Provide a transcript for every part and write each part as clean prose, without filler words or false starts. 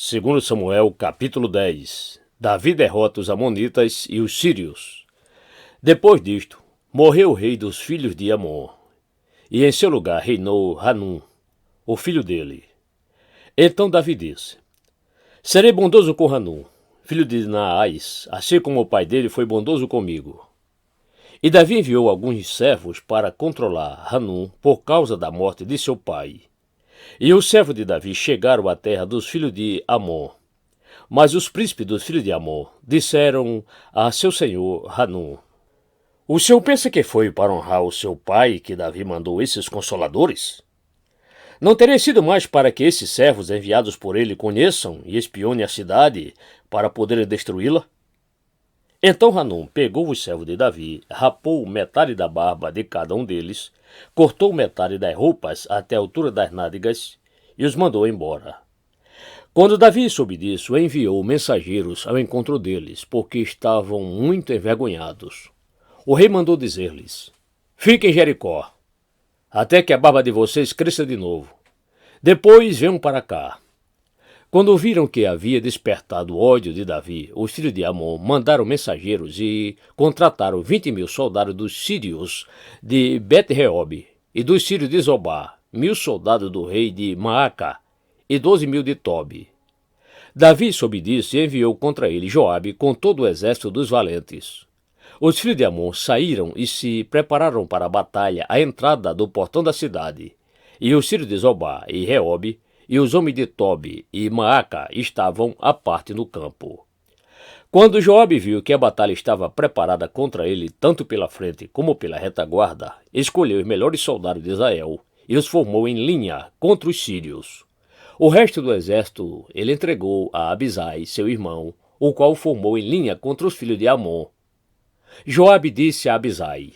Segundo Samuel, capítulo 10. Davi derrota os amonitas e os sírios. Depois disto, morreu o rei dos filhos de Amon, e em seu lugar reinou Hanum, o filho dele. Então Davi disse: serei bondoso com Hanum, filho de Naás, assim como o pai dele foi bondoso comigo. E Davi enviou alguns servos para controlar Hanum por causa da morte de seu pai. E os servos de Davi chegaram à terra dos filhos de Amon. Mas os príncipes dos filhos de Amon disseram a seu senhor Hanum: o senhor pensa que foi para honrar o seu pai que Davi mandou esses consoladores? Não teria sido mais para que esses servos enviados por ele conheçam e espionem a cidade para poderem destruí-la? Então Hanum pegou os servos de Davi, rapou metade da barba de cada um deles, cortou metade das roupas até a altura das nádegas e os mandou embora. Quando Davi soube disso, enviou mensageiros ao encontro deles, porque estavam muito envergonhados. O rei mandou dizer-lhes: fiquem em Jericó, até que a barba de vocês cresça de novo. Depois venham para cá. Quando viram que havia despertado o ódio de Davi, os filhos de Amon mandaram mensageiros e contrataram 20.000 soldados dos sírios de Bet-Reob e dos sírios de Zobá, 1.000 soldados do rei de Maaca e 12.000 de Tobi. Davi soube disso e enviou contra ele Joabe com todo o exército dos valentes. Os filhos de Amon saíram e se prepararam para a batalha à entrada do portão da cidade, e os sírios de Zobá e Reob e os homens de Tobi e Maaca estavam à parte no campo. Quando Joabe viu que a batalha estava preparada contra ele tanto pela frente como pela retaguarda, escolheu os melhores soldados de Israel e os formou em linha contra os sírios. O resto do exército ele entregou a Abisai, seu irmão, o qual formou em linha contra os filhos de Amon. Joabe disse a Abisai: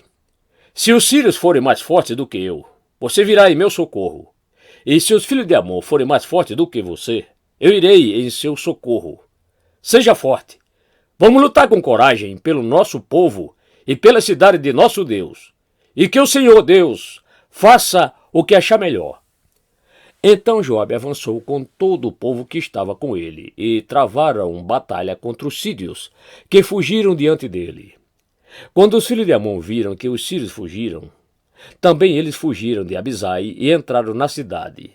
se os sírios forem mais fortes do que eu, você virá em meu socorro. E se os filhos de Amon forem mais fortes do que você, eu irei em seu socorro. Seja forte. Vamos lutar com coragem pelo nosso povo e pela cidade de nosso Deus. E que o Senhor Deus faça o que achar melhor. Então Joabe avançou com todo o povo que estava com ele e travaram batalha contra os sírios, que fugiram diante dele. Quando os filhos de Amon viram que os sírios fugiram, também eles fugiram de Abisai e entraram na cidade.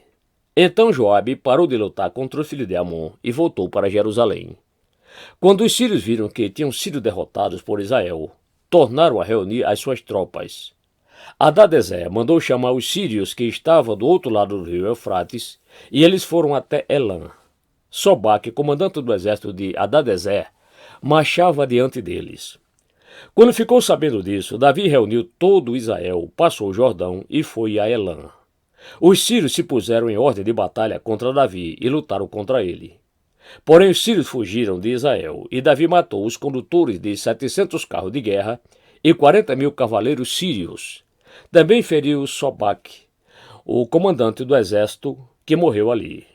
Então Joabe parou de lutar contra os filhos de Amon e voltou para Jerusalém. Quando os sírios viram que tinham sido derrotados por Israel, tornaram a reunir as suas tropas. Hadadezer mandou chamar os sírios que estavam do outro lado do rio Eufrates, e eles foram até Elã. Sobaque, comandante do exército de Hadadezer, marchava diante deles. Quando ficou sabendo disso, Davi reuniu todo Israel, passou o Jordão e foi a Elã. Os sírios se puseram em ordem de batalha contra Davi e lutaram contra ele. Porém os sírios fugiram de Israel, e Davi matou os condutores de 700 carros de guerra e 40.000 cavaleiros sírios. Também feriu Sobaque, o comandante do exército, que morreu ali.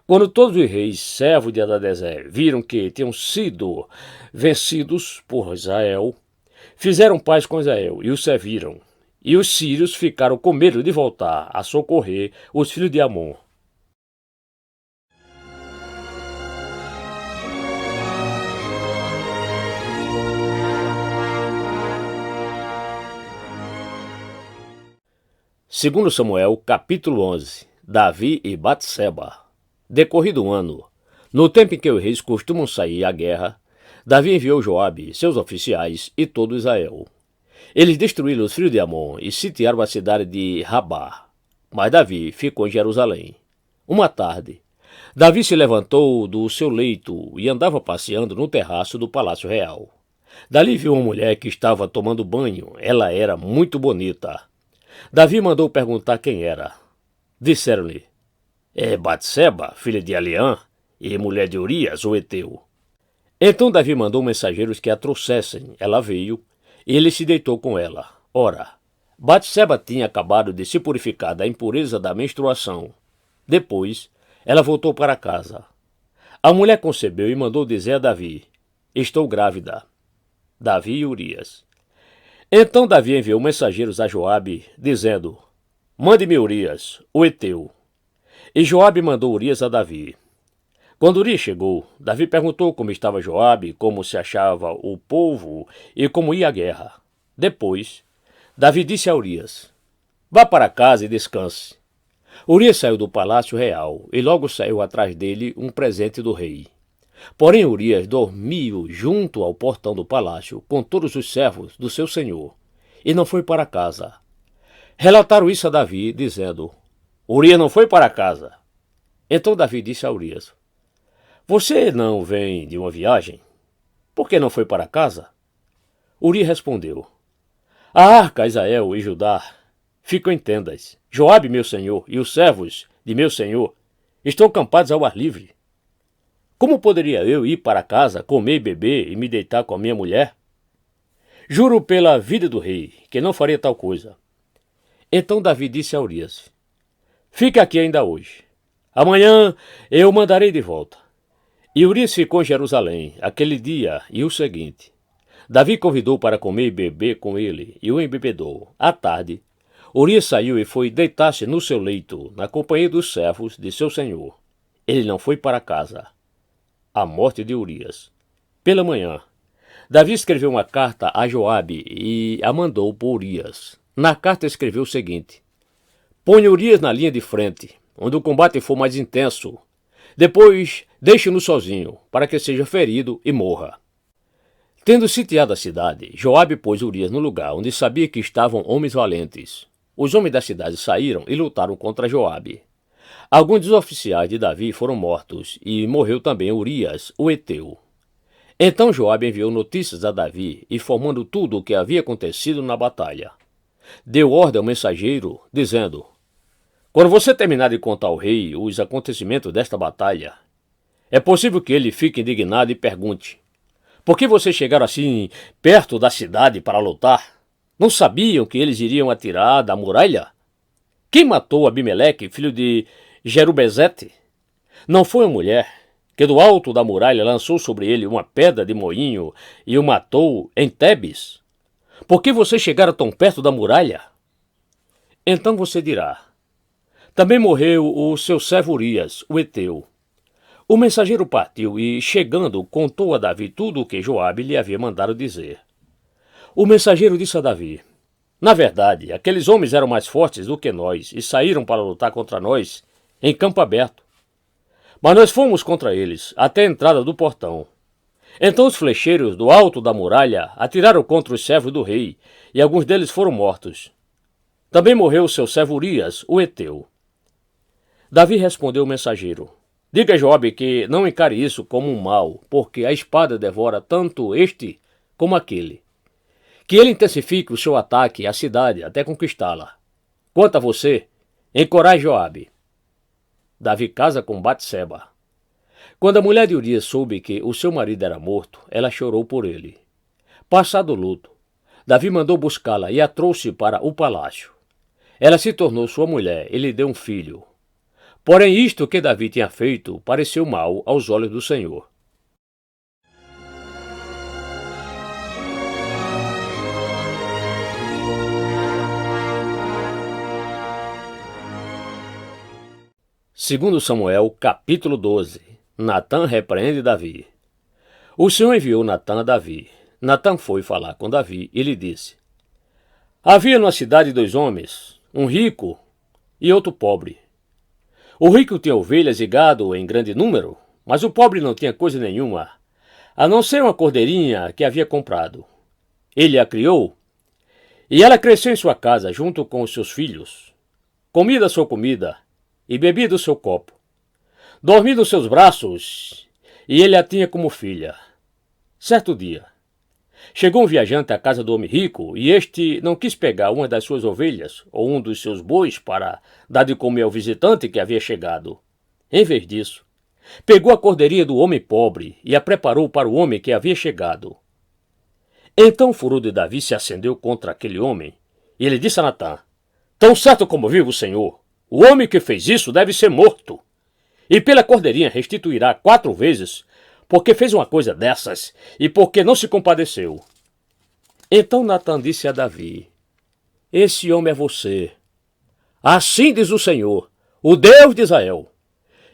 Quando todos os reis, servos de Hadadezer, viram que tinham sido vencidos por Israel, fizeram paz com Israel e o serviram. E os sírios ficaram com medo de voltar a socorrer os filhos de Amon. Segundo Samuel, capítulo 11. Davi e Batseba. Decorrido um ano, no tempo em que os reis costumam sair à guerra, Davi enviou Joabe, seus oficiais e todo Israel. Eles destruíram os filhos de Amon e sitiaram a cidade de Rabá. Mas Davi ficou em Jerusalém. Uma tarde, Davi se levantou do seu leito e andava passeando no terraço do palácio real. Dali viu uma mulher que estava tomando banho. Ela era muito bonita. Davi mandou perguntar quem era. Disseram-lhe: é Batseba, filha de Eliã, e mulher de Urias, o heteu. Então Davi mandou mensageiros que a trouxessem. Ela veio, e ele se deitou com ela. Ora, Batseba tinha acabado de se purificar da impureza da menstruação. Depois, ela voltou para casa. A mulher concebeu e mandou dizer a Davi: estou grávida. Davi e Urias. Então Davi enviou mensageiros a Joabe, dizendo: mande-me Urias, o heteu. E Joabe mandou Urias a Davi. Quando Urias chegou, Davi perguntou como estava Joabe, como se achava o povo e como ia a guerra. Depois, Davi disse a Urias: vá para casa e descanse. Urias saiu do palácio real e logo saiu atrás dele um presente do rei. Porém Urias dormiu junto ao portão do palácio com todos os servos do seu senhor e não foi para casa. Relataram isso a Davi, dizendo: Urias não foi para casa. Então Davi disse a Urias: você não vem de uma viagem? Por que não foi para casa? Urias respondeu: a arca, Israel e Judá ficam em tendas. Joabe, meu senhor, e os servos de meu senhor estão acampados ao ar livre. Como poderia eu ir para casa, comer e beber e me deitar com a minha mulher? Juro pela vida do rei que não faria tal coisa. Então Davi disse a Urias: fique aqui ainda hoje. Amanhã eu o mandarei de volta. E Urias ficou em Jerusalém aquele dia e o seguinte. Davi convidou para comer e beber com ele e o embebedou. À tarde, Urias saiu e foi deitar-se no seu leito, na companhia dos servos de seu senhor. Ele não foi para casa. A morte de Urias. Pela manhã, Davi escreveu uma carta a Joabe e a mandou por Urias. Na carta escreveu o seguinte: ponha Urias na linha de frente, onde o combate for mais intenso. Depois, deixe-no sozinho, para que seja ferido e morra. Tendo sitiado a cidade, Joabe pôs Urias no lugar onde sabia que estavam homens valentes. Os homens da cidade saíram e lutaram contra Joabe. Alguns dos oficiais de Davi foram mortos, e morreu também Urias, o heteu. Então Joabe enviou notícias a Davi, informando tudo o que havia acontecido na batalha. Deu ordem ao mensageiro, dizendo: quando você terminar de contar ao rei os acontecimentos desta batalha, é possível que ele fique indignado e pergunte: por que vocês chegaram assim perto da cidade para lutar? Não sabiam que eles iriam atirar da muralha? Quem matou Abimeleque, filho de Jerubezete? Não foi uma mulher que do alto da muralha lançou sobre ele uma pedra de moinho e o matou em Tebes? Por que vocês chegaram tão perto da muralha? Então você dirá: também morreu o seu servo Urias, o heteu. O mensageiro partiu e, chegando, contou a Davi tudo o que Joabe lhe havia mandado dizer. O mensageiro disse a Davi: na verdade, aqueles homens eram mais fortes do que nós e saíram para lutar contra nós em campo aberto. Mas nós fomos contra eles até a entrada do portão. Então os flecheiros do alto da muralha atiraram contra os servos do rei e alguns deles foram mortos. Também morreu seu servo Urias, o heteu. Davi respondeu ao mensageiro: diga a Joabe que não encare isso como um mal, porque a espada devora tanto este como aquele. Que ele intensifique o seu ataque à cidade até conquistá-la. Quanto a você, encoraje Joabe. Davi casa com Batseba. Quando a mulher de Urias soube que o seu marido era morto, ela chorou por ele. Passado o luto, Davi mandou buscá-la e a trouxe para o palácio. Ela se tornou sua mulher e lhe deu um filho. Porém isto que Davi tinha feito pareceu mal aos olhos do Senhor. Segundo Samuel, capítulo 12. Natã repreende Davi. O Senhor enviou Natã a Davi. Natã foi falar com Davi e lhe disse: havia numa cidade 2 homens, um rico e outro pobre. O rico tinha ovelhas e gado em grande número, mas o pobre não tinha coisa nenhuma, a não ser uma cordeirinha que havia comprado. Ele a criou, e ela cresceu em sua casa junto com os seus filhos. Comia da sua comida e bebia do seu copo. Dormia nos seus braços, e ele a tinha como filha. Certo dia, chegou um viajante à casa do homem rico, e este não quis pegar uma das suas ovelhas ou um dos seus bois para dar de comer ao visitante que havia chegado. Em vez disso, pegou a cordeirinha do homem pobre e a preparou para o homem que havia chegado. Então o furor de Davi se acendeu contra aquele homem, e ele disse a Natã: tão certo como vive o Senhor, o homem que fez isso deve ser morto, e pela cordeirinha restituirá 4 vezes, porque fez uma coisa dessas e porque não se compadeceu. Então Natã disse a Davi: esse homem é você. Assim diz o Senhor, o Deus de Israel: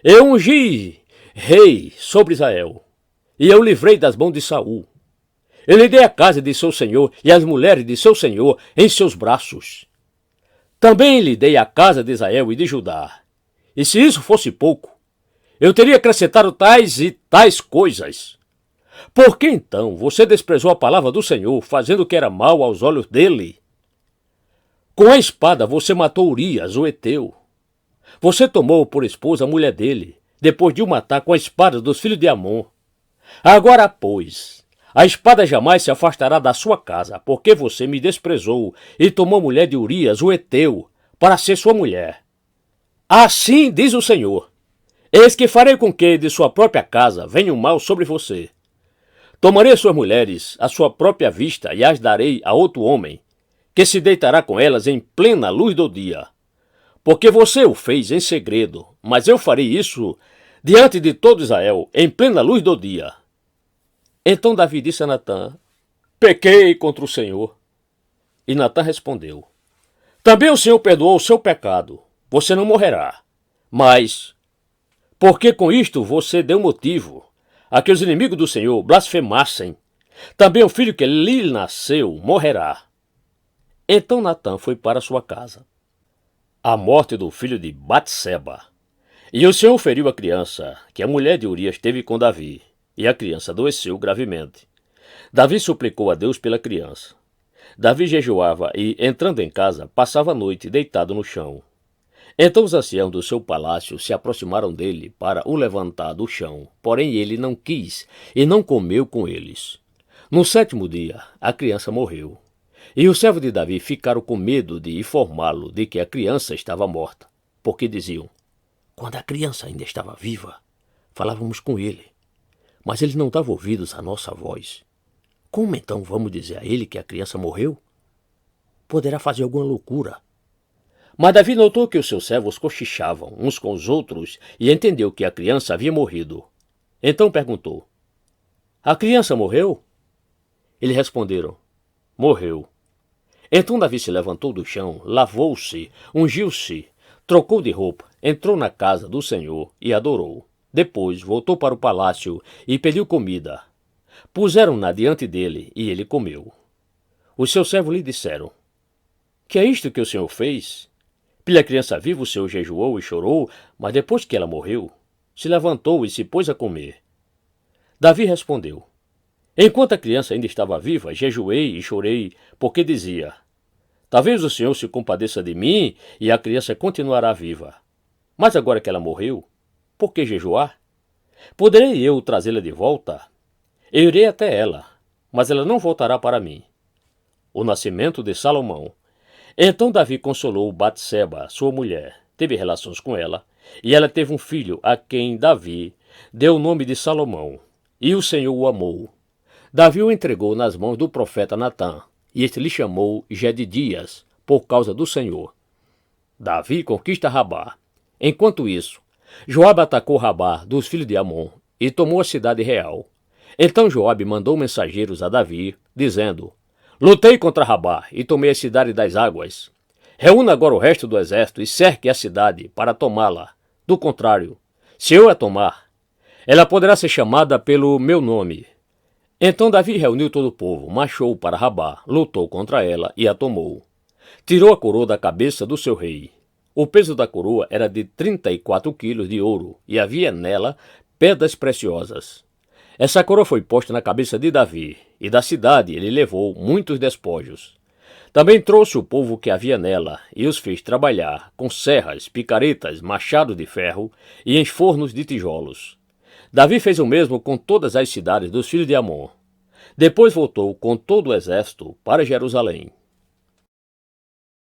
eu ungi rei sobre Israel, e eu livrei das mãos de Saul. Eu lhe dei a casa de seu senhor e as mulheres de seu senhor em seus braços. Também lhe dei a casa de Israel e de Judá. E se isso fosse pouco, eu teria acrescentado tais e tais coisas. Por que então você desprezou a palavra do Senhor, fazendo o que era mal aos olhos dele? Com a espada você matou Urias, o heteu. Você tomou por esposa a mulher dele, depois de o matar com a espada dos filhos de Amon. Agora, pois, a espada jamais se afastará da sua casa, porque você me desprezou e tomou a mulher de Urias, o heteu, para ser sua mulher. Assim diz o Senhor: eis que farei com que de sua própria casa venha o mal sobre você. Tomarei suas mulheres à sua própria vista e as darei a outro homem, que se deitará com elas em plena luz do dia. Porque você o fez em segredo, mas eu farei isso diante de todo Israel, em plena luz do dia. Então Davi disse a Natã: pequei contra o Senhor. E Natã respondeu: também o Senhor perdoou o seu pecado, você não morrerá. Mas, porque com isto você deu motivo a que os inimigos do Senhor blasfemassem, também o filho que lhe nasceu morrerá. Então Natã foi para sua casa. A morte do filho de Batseba. E o Senhor feriu a criança, que a mulher de Urias teve com Davi, e a criança adoeceu gravemente. Davi suplicou a Deus pela criança. Davi jejuava e, entrando em casa, passava a noite deitado no chão. Então os anciãos do seu palácio se aproximaram dele para o levantar do chão, porém ele não quis e não comeu com eles. No 7º dia, a criança morreu. E os servos de Davi ficaram com medo de informá-lo de que a criança estava morta, porque diziam: quando a criança ainda estava viva, falávamos com ele, mas ele não dava ouvidos à nossa voz. Como então vamos dizer a ele que a criança morreu? Poderá fazer alguma loucura. Mas Davi notou que os seus servos cochichavam uns com os outros e entendeu que a criança havia morrido. Então perguntou: a criança morreu? Eles responderam: morreu. Então Davi se levantou do chão, lavou-se, ungiu-se, trocou de roupa, entrou na casa do Senhor e adorou. Depois voltou para o palácio e pediu comida. Puseram-na diante dele e ele comeu. Os seus servos lhe disseram: que é isto que o Senhor fez? Pela criança viva o Senhor jejuou e chorou, mas depois que ela morreu, se levantou e se pôs a comer. Davi respondeu: enquanto a criança ainda estava viva, jejuei e chorei, porque dizia: talvez o Senhor se compadeça de mim e a criança continuará viva. Mas agora que ela morreu, por que jejuar? Poderei eu trazê-la de volta? Eu irei até ela, mas ela não voltará para mim. O nascimento de Salomão. Então Davi consolou Batseba, sua mulher, teve relações com ela, e ela teve um filho a quem Davi deu o nome de Salomão, e o Senhor o amou. Davi o entregou nas mãos do profeta Natã, e este lhe chamou Jedidias, por causa do Senhor. Davi conquista Rabá. Enquanto isso, Joabe atacou Rabá dos filhos de Amon e tomou a cidade real. Então Joabe mandou mensageiros a Davi, dizendo: lutei contra Rabá e tomei a cidade das águas. Reúna agora o resto do exército e cerque a cidade para tomá-la. Do contrário, se eu a tomar, ela poderá ser chamada pelo meu nome. Então Davi reuniu todo o povo, marchou para Rabá, lutou contra ela e a tomou. Tirou a coroa da cabeça do seu rei. O peso da coroa era de 34 quilos de ouro e havia nela pedras preciosas. Essa coroa foi posta na cabeça de Davi, e da cidade ele levou muitos despojos. Também trouxe o povo que havia nela, e os fez trabalhar com serras, picaretas, machados de ferro e em fornos de tijolos. Davi fez o mesmo com todas as cidades dos filhos de Amon. Depois voltou com todo o exército para Jerusalém.